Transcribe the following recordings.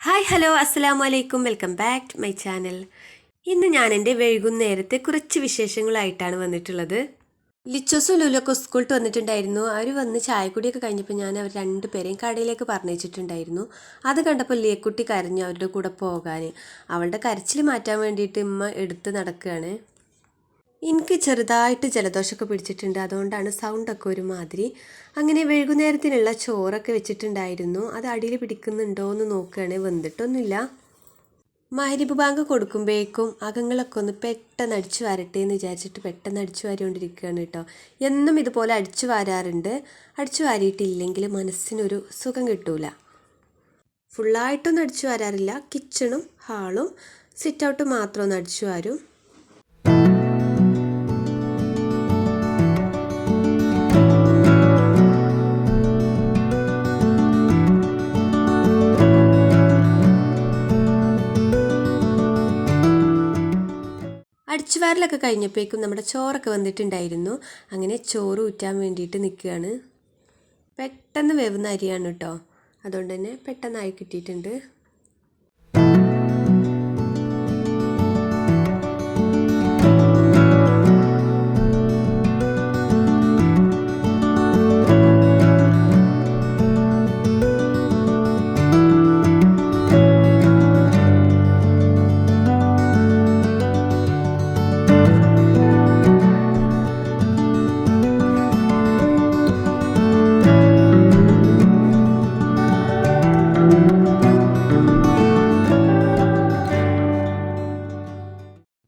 Hi hello അസ്സലാമു അലൈക്കും welcome back to my channel. ഇന്ന് ഞാൻ എൻ്റെ വൈകുന്നേരത്തെ കുറച്ച് വിശേഷങ്ങളായിട്ടാണ് വന്നിട്ടുള്ളത്. ലിച്ചോസും ലുലൊക്കെ സ്കൂളിൽ വന്നിട്ടുണ്ടായിരുന്നു. അവർ വന്ന് ചായക്കുടിയൊക്കെ കഴിഞ്ഞപ്പോൾ ഞാൻ അവർ രണ്ടുപേരെയും കടയിലേക്ക് പറഞ്ഞിട്ടുണ്ടായിരുന്നു. അത് കണ്ടപ്പോൾ ലിയക്കുട്ടി കരഞ്ഞു അവരുടെ കൂടെ പോകാൻ. അവളുടെ കരച്ചിൽ മാറ്റാൻ വേണ്ടിയിട്ട് ഉമ്മ എടുത്ത് നടക്കുകയാണ്. എനിക്ക് ചെറുതായിട്ട് ജലദോഷമൊക്കെ പിടിച്ചിട്ടുണ്ട്, അതുകൊണ്ടാണ് സൗണ്ടൊക്കെ ഒരുമാതിരി. അങ്ങനെ വൈകുന്നേരത്തിനുള്ള ചോറൊക്കെ വെച്ചിട്ടുണ്ടായിരുന്നു. അത് അടിയിൽ പിടിക്കുന്നുണ്ടോ എന്ന് നോക്കുകയാണ്. വെന്തിട്ടൊന്നുമില്ല. മഗ്‌രിബ് ബാങ്ക് കൊടുക്കുമ്പോഴേക്കും അകങ്ങളൊക്കെ ഒന്ന് പെട്ടെന്ന് അടിച്ചു വാരട്ടെ എന്ന് വിചാരിച്ചിട്ട് പെട്ടെന്ന് അടിച്ചു വാരിക്കൊണ്ടിരിക്കുകയാണ് കേട്ടോ. എന്നും ഇതുപോലെ അടിച്ചു വാരാറുണ്ട്. അടിച്ചു വാരിയിട്ടില്ലെങ്കിൽ മനസ്സിനൊരു സുഖം കിട്ടൂല. ഫുള്ളായിട്ടൊന്നും അടിച്ചു വാരാറില്ല. കിച്ചണും ഹാളും സിറ്റ് ഔട്ടും മാത്രം ഒന്ന് അടിച്ചു വാരും. അടിച്ചുവാരലൊക്കെ കഴിഞ്ഞപ്പോഴേക്കും നമ്മുടെ ചോറൊക്കെ വന്നിട്ടുണ്ടായിരുന്നു. അങ്ങനെ ചോറ് ഊറ്റാൻ വേണ്ടിയിട്ട് നിൽക്കുകയാണ്. പെട്ടെന്ന് വേവുന്ന അരിയാണ് കേട്ടോ, അതുകൊണ്ട് തന്നെ പെട്ടെന്നായി കിട്ടിയിട്ടുണ്ട്.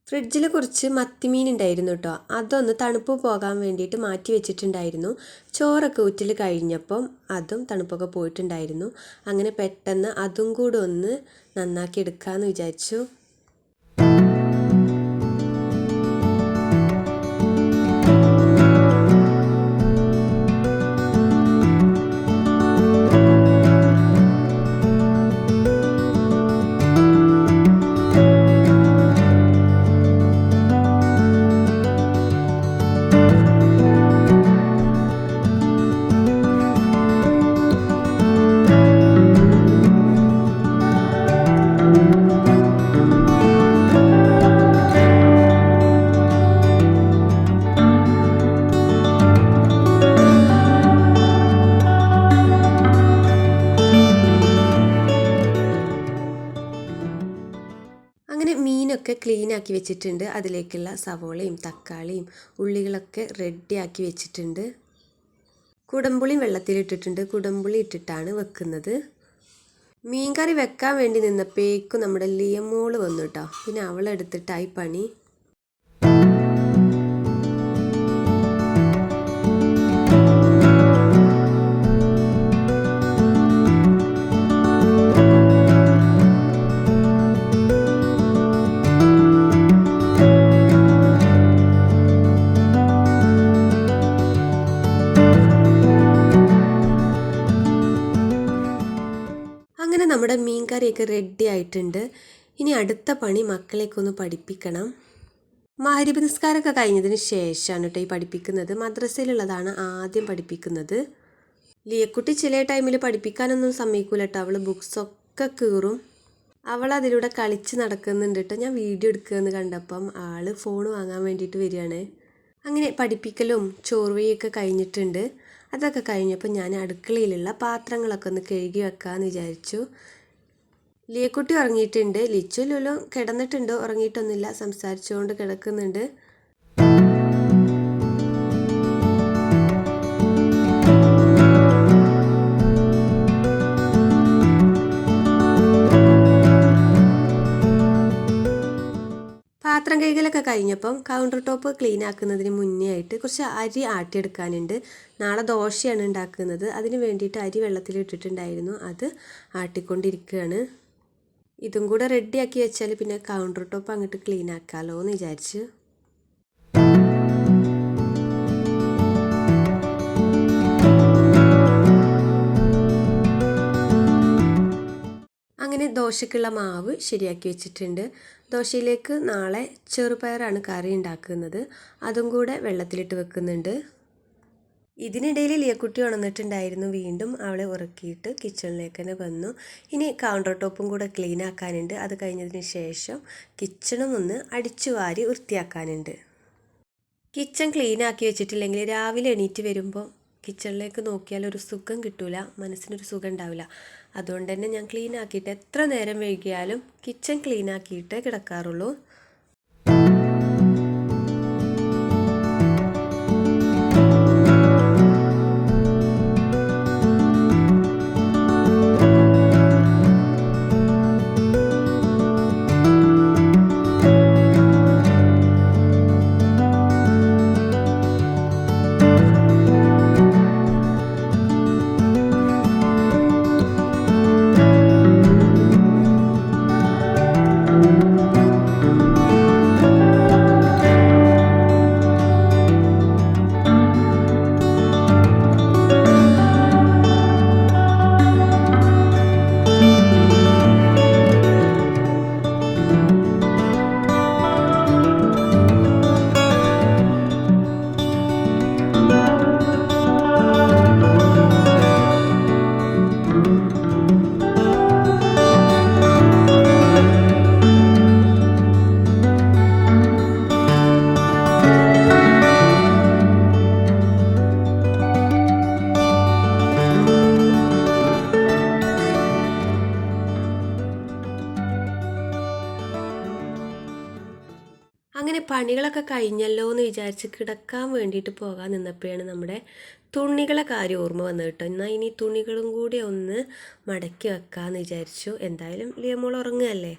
ഫ്രിഡ്ജിൽ കുറച്ച് മത്തിമീൻ ഉണ്ടായിരുന്നു കേട്ടോ, അതൊന്ന് തണുപ്പ് പോകാൻ വേണ്ടിയിട്ട് മാറ്റി വെച്ചിട്ടുണ്ടായിരുന്നു. ചോറൊക്കെ ഊറ്റൽ കഴിഞ്ഞപ്പം അതും തണുപ്പൊക്കെ പോയിട്ടുണ്ടായിരുന്നു. അങ്ങനെ പെട്ടെന്ന് അതും കൂടെ ഒന്ന് നന്നാക്കി എടുക്കാമെന്ന് വിചാരിച്ചു. അങ്ങനെ മീനൊക്കെ ക്ലീനാക്കി വെച്ചിട്ടുണ്ട്. അതിലേക്കുള്ള സവോളയും തക്കാളിയും ഉള്ളികളൊക്കെ റെഡിയാക്കി വെച്ചിട്ടുണ്ട്. കുടംപുളിയും വെള്ളത്തിലിട്ടിട്ടുണ്ട്. കുടംപുളി ഇട്ടിട്ടാണ് വെക്കുന്നത്. മീൻ കറി വെക്കാൻ വേണ്ടി നിന്നപ്പോഴേക്കും നമ്മുടെ ലിയമോള് വന്നു കേട്ടോ. പിന്നെ അവളെടുത്തിട്ടായി പണി. അങ്ങനെ നമ്മുടെ മീൻ കറിയൊക്കെ റെഡി ആയിട്ടുണ്ട്. ഇനി അടുത്ത പണി മക്കളെയൊക്കെ ഒന്ന് പഠിപ്പിക്കണം. മഗ്‌രിബ് നിസ്കാരമൊക്കെ കഴിഞ്ഞതിന് ശേഷമാണ് കേട്ടോ ഈ പഠിപ്പിക്കുന്നത്. മദ്രസയിലുള്ളതാണ് ആദ്യം പഠിപ്പിക്കുന്നത്. ലിയക്കുട്ടി ചില ടൈമിൽ പഠിപ്പിക്കാനൊന്നും സമ്മതിക്കൂല കേട്ടോ. അവൾ ബുക്സൊക്കെ കീറും. അവൾ അതിലൂടെ കളിച്ച് നടക്കുന്നുണ്ട് കേട്ടോ. ഞാൻ വീഡിയോ എടുക്കുകയെന്ന് കണ്ടപ്പം ആൾ ഫോൺ വാങ്ങാൻ വേണ്ടിയിട്ട് വരികയാണ്. അങ്ങനെ പഠിപ്പിക്കലും ചോർവയൊക്കെ കഴിഞ്ഞിട്ടുണ്ട്. അതൊക്കെ കഴിഞ്ഞപ്പോൾ ഞാൻ അടുക്കളയിലുള്ള പാത്രങ്ങളൊക്കെ ഒന്ന് കഴുകി വെക്കാമെന്ന് വിചാരിച്ചു. ലിയക്കുട്ടി ഉറങ്ങിയിട്ടുണ്ട്. ലിച്ചു ലുലും കിടന്നിട്ടുണ്ട്, ഉറങ്ങിയിട്ടൊന്നുമില്ല, സംസാരിച്ചുകൊണ്ട് കിടക്കുന്നുണ്ട്. പാത്രം കഴുകലൊക്കെ കഴിഞ്ഞപ്പം കൗണ്ടർ ടോപ്പ് ക്ലീൻ ആക്കുന്നതിന് മുന്നേ ആയിട്ട് കുറച്ച് അരി ആട്ടിയെടുക്കാനുണ്ട്. നാളെ ദോശയാണ് ഉണ്ടാക്കുന്നത്. അതിന് വേണ്ടിയിട്ട് അരി വെള്ളത്തിലിട്ടിട്ടുണ്ടായിരുന്നു. അത് ആട്ടിക്കൊണ്ടിരിക്കുകയാണ്. ഇതും കൂടെ റെഡിയാക്കി വെച്ചാൽ പിന്നെ കൗണ്ടർ ടോപ്പ് അങ്ങോട്ട് ക്ലീൻ ആക്കാമല്ലോ എന്ന് വിചാരിച്ച്. അങ്ങനെ ദോശയ്ക്കുള്ള മാവ് ശരിയാക്കി വെച്ചിട്ടുണ്ട്. ദോശയിലേക്ക് നാളെ ചെറുപയറാണ് കറി ഉണ്ടാക്കുന്നത്. അതും കൂടെ വെള്ളത്തിലിട്ട് വെക്കുന്നുണ്ട്. ഇതിനിടയിൽ ലിയക്കുട്ടി ഉണർന്നിട്ടുണ്ടായിരുന്നു. വീണ്ടും അവളെ ഉറക്കിയിട്ട് കിച്ചണിലേക്ക് തന്നെ വന്നു. ഇനി കൗണ്ടർ ടോപ്പും കൂടെ ക്ലീൻ ആക്കാനുണ്ട്. അത് കഴിഞ്ഞതിന് ശേഷം കിച്ചണും ഒന്ന് അടിച്ചു വാരി വൃത്തിയാക്കാനുണ്ട്. കിച്ചൺ ക്ലീൻ ആക്കി വെച്ചിട്ടില്ലെങ്കിൽ രാവിലെ എണീറ്റ് വരുമ്പോൾ കിച്ചണിലേക്ക് നോക്കിയാൽ ഒരു സുഖം കിട്ടൂല, മനസ്സിനൊരു സുഖം ഉണ്ടാവില്ല. അതുകൊണ്ട് തന്നെ ഞാൻ ക്ലീൻ ആക്കിയിട്ട് എത്ര നേരം വൈകിയാലും കിച്ചൺ ക്ലീൻ ആക്കിയിട്ടേ കിടക്കാറുള്ളൂ. അങ്ങനെ പണികളൊക്കെ കഴിഞ്ഞല്ലോ എന്ന് വിചാരിച്ച് കിടക്കാൻ വേണ്ടിയിട്ട് പോകാൻ നിന്നപ്പോഴാണ് നമ്മുടെ തുണികളെ കാര്യം ഓർമ്മ വന്നത് കേട്ടോ. എന്നാൽ ഇനി തുണികളും കൂടി ഒന്ന് മടക്കി വെക്കാമെന്ന് വിചാരിച്ചു. എന്തായാലും ലിയമോൾ ഉറങ്ങുകയല്ലേ.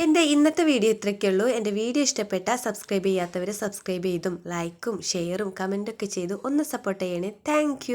എൻ്റെ ഇന്നത്തെ വീഡിയോ ഇത്രയ്ക്കുള്ളൂ. എൻ്റെ വീഡിയോ ഇഷ്ടപ്പെട്ടാൽ സബ്സ്ക്രൈബ് ചെയ്യാത്തവർ സബ്സ്ക്രൈബ് ചെയ്തും ലൈക്കും ഷെയറും കമൻറ്റൊക്കെ ചെയ്തു ഒന്ന് സപ്പോർട്ട് ചെയ്യണേ. താങ്ക്